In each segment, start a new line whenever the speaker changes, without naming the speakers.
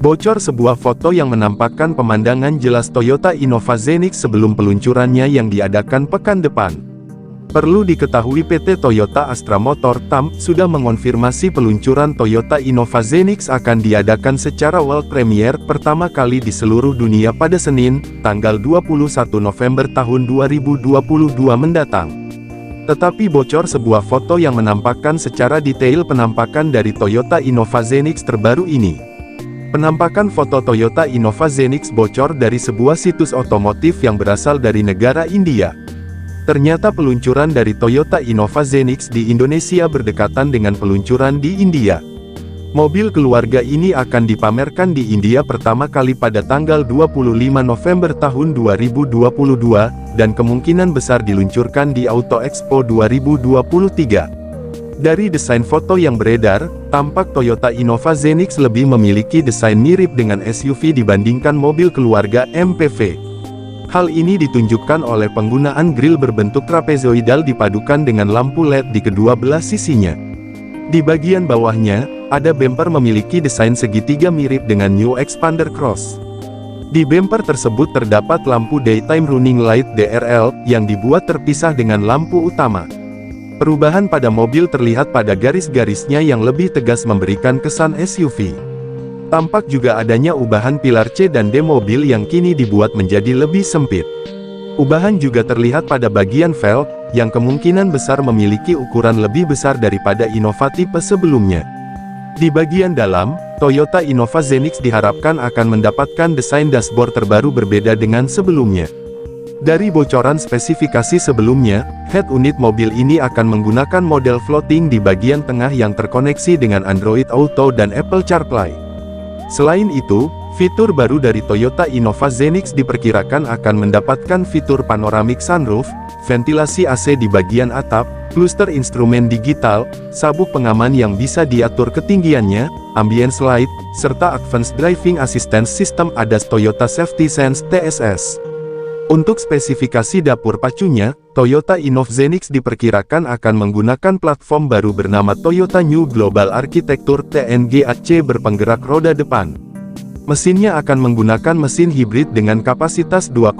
Bocor sebuah foto yang menampakkan pemandangan jelas Toyota Innova Zenix sebelum peluncurannya yang diadakan pekan depan. Perlu diketahui PT Toyota Astra Motor (TAM) sudah mengonfirmasi peluncuran Toyota Innova Zenix akan diadakan secara world premiere pertama kali di seluruh dunia pada Senin, tanggal 21 November tahun 2022 mendatang. Tetapi bocor sebuah foto yang menampakkan secara detail penampakan dari Toyota Innova Zenix terbaru ini. Penampakan foto Toyota Innova Zenix bocor dari sebuah situs otomotif yang berasal dari negara India. Ternyata peluncuran dari Toyota Innova Zenix di Indonesia berdekatan dengan peluncuran di India. Mobil keluarga ini akan dipamerkan di India pertama kali pada tanggal 25 November tahun 2022, dan kemungkinan besar diluncurkan di Auto Expo 2023. Dari desain foto yang beredar, tampak Toyota Innova Zenix lebih memiliki desain mirip dengan SUV dibandingkan mobil keluarga MPV. Hal ini ditunjukkan oleh penggunaan grill berbentuk trapezoidal dipadukan dengan lampu LED di kedua belah sisinya. Di bagian bawahnya, ada bumper memiliki desain segitiga mirip dengan New Expander Cross. Di bumper tersebut terdapat lampu Daytime Running Light (DRL) yang dibuat terpisah dengan lampu utama. Perubahan pada mobil terlihat pada garis-garisnya yang lebih tegas memberikan kesan SUV. Tampak juga adanya ubahan pilar C dan D mobil yang kini dibuat menjadi lebih sempit. Ubahan juga terlihat pada bagian velg, yang kemungkinan besar memiliki ukuran lebih besar daripada Innova tipe sebelumnya. Di bagian dalam, Toyota Innova Zenix diharapkan akan mendapatkan desain dashboard terbaru berbeda dengan sebelumnya. Dari bocoran spesifikasi sebelumnya, head unit mobil ini akan menggunakan model floating di bagian tengah yang terkoneksi dengan Android Auto dan Apple CarPlay. Selain itu, fitur baru dari Toyota Innova Zenix diperkirakan akan mendapatkan fitur panoramic sunroof, ventilasi AC di bagian atap, cluster instrumen digital, sabuk pengaman yang bisa diatur ketinggiannya, ambience light, serta Advanced Driving Assistance System ADAS Toyota Safety Sense (TSS). Untuk spesifikasi dapur pacunya, Toyota Innova Zenix diperkirakan akan menggunakan platform baru bernama Toyota New Global Architecture (TNGAC) berpenggerak roda depan. Mesinnya akan menggunakan mesin hibrid dengan kapasitas 2,0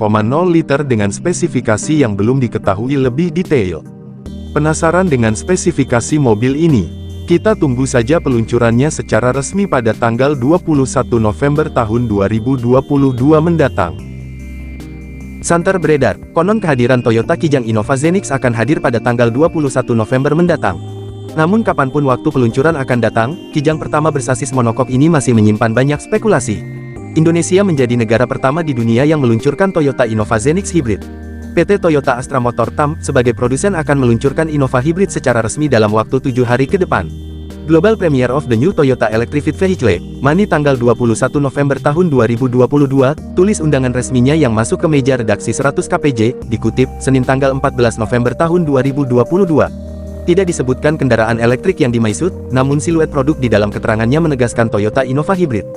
liter dengan spesifikasi yang belum diketahui lebih detail. Penasaran dengan spesifikasi mobil ini? Kita tunggu saja peluncurannya secara resmi pada tanggal 21 November tahun 2022 mendatang.
Santer beredar, konon kehadiran Toyota Kijang Innova Zenix akan hadir pada tanggal 21 November mendatang. Namun kapanpun waktu peluncuran akan datang, Kijang pertama bersasis monokok ini masih menyimpan banyak spekulasi. Indonesia menjadi negara pertama di dunia yang meluncurkan Toyota Innova Zenix Hybrid. PT Toyota Astra Motor (TAM) sebagai produsen akan meluncurkan Innova Hybrid secara resmi dalam waktu 7 hari ke depan. Global Premiere of the New Toyota Electrified Vehicle, Mani tanggal 21 November tahun 2022, tulis undangan resminya yang masuk ke meja redaksi 100 KPJ, dikutip, Senin tanggal 14 November tahun 2022. Tidak disebutkan kendaraan elektrik yang dimaksud, namun siluet produk di dalam keterangannya menegaskan Toyota Innova Hybrid.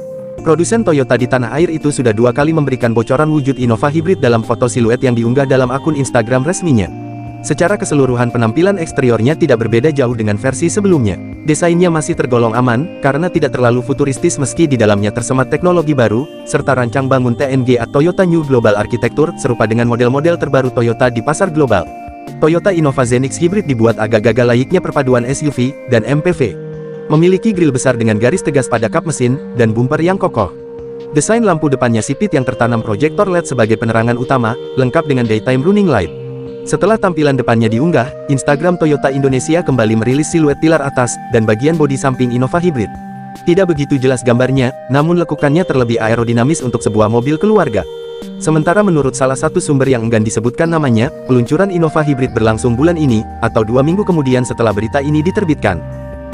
Produsen Toyota di tanah air itu sudah 2 kali memberikan bocoran wujud Innova Hybrid dalam foto siluet yang diunggah dalam akun Instagram resminya. Secara keseluruhan penampilan eksteriornya tidak berbeda jauh dengan versi sebelumnya. Desainnya masih tergolong aman, karena tidak terlalu futuristis meski di dalamnya tersemat teknologi baru, serta rancang bangun TNGA Toyota New Global Architecture, serupa dengan model-model terbaru Toyota di pasar global. Toyota Innova Zenix Hybrid dibuat agak gagah layaknya perpaduan SUV dan MPV. Memiliki grill besar dengan garis tegas pada kap mesin, dan bumper yang kokoh. Desain lampu depannya sipit yang tertanam proyektor LED sebagai penerangan utama, lengkap dengan Daytime Running Light. Setelah tampilan depannya diunggah, Instagram Toyota Indonesia kembali merilis siluet pilar atas, dan bagian bodi samping Innova Hybrid. Tidak begitu jelas gambarnya, namun lekukannya terlebih aerodinamis untuk sebuah mobil keluarga. Sementara menurut salah satu sumber yang enggan disebutkan namanya, peluncuran Innova Hybrid berlangsung bulan ini, atau 2 minggu kemudian setelah berita ini diterbitkan.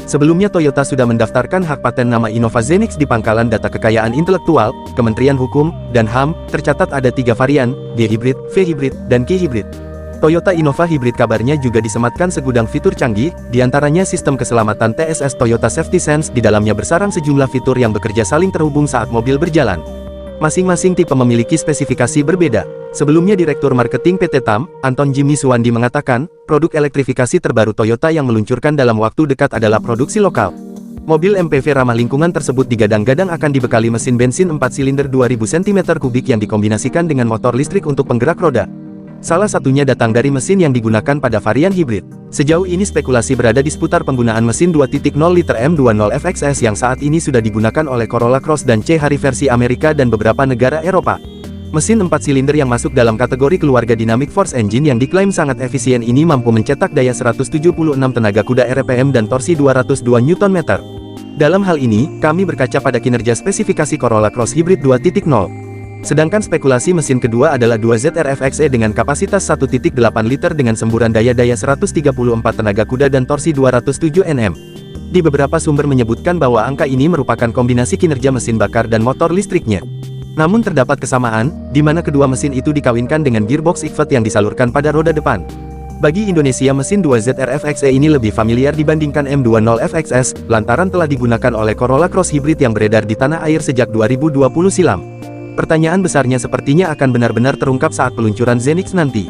Sebelumnya Toyota sudah mendaftarkan hak paten nama Innova Zenix di Pangkalan Data Kekayaan Intelektual, Kementerian Hukum, dan HAM, tercatat ada 3 varian, D Hybrid, V Hybrid, dan K Hybrid. Toyota Innova Hybrid kabarnya juga disematkan segudang fitur canggih, diantaranya sistem keselamatan TSS Toyota Safety Sense di dalamnya bersarang sejumlah fitur yang bekerja saling terhubung saat mobil berjalan. Masing-masing tipe memiliki spesifikasi berbeda. Sebelumnya Direktur Marketing PT TAM, Anton Jimmy Suwandi mengatakan, produk elektrifikasi terbaru Toyota yang meluncurkan dalam waktu dekat adalah produksi lokal. Mobil MPV ramah lingkungan tersebut digadang-gadang akan dibekali mesin bensin 4 silinder 2000 cm3 yang dikombinasikan dengan motor listrik untuk penggerak roda. Salah satunya datang dari mesin yang digunakan pada varian hibrid. Sejauh ini spekulasi berada di seputar penggunaan mesin 2.0 liter M20 FXS yang saat ini sudah digunakan oleh Corolla Cross dan C-Harry versi Amerika dan beberapa negara Eropa. Mesin 4 silinder yang masuk dalam kategori keluarga Dynamic Force Engine yang diklaim sangat efisien ini mampu mencetak daya 176 tenaga kuda RPM dan torsi 202 Nm. Dalam hal ini, kami berkaca pada kinerja spesifikasi Corolla Cross Hybrid 2.0. Sedangkan spekulasi mesin kedua adalah 2ZR-FXE dengan kapasitas 1.8 liter dengan semburan daya 134 tenaga kuda dan torsi 207 Nm. Di beberapa sumber menyebutkan bahwa angka ini merupakan kombinasi kinerja mesin bakar dan motor listriknya. Namun terdapat kesamaan, di mana kedua mesin itu dikawinkan dengan gearbox ICVT yang disalurkan pada roda depan. Bagi Indonesia mesin 2ZR-FXE ini lebih familiar dibandingkan M20 FXS, lantaran telah digunakan oleh Corolla Cross Hybrid yang beredar di tanah air sejak 2020 silam. Pertanyaan besarnya sepertinya akan benar-benar terungkap saat peluncuran Zenix nanti.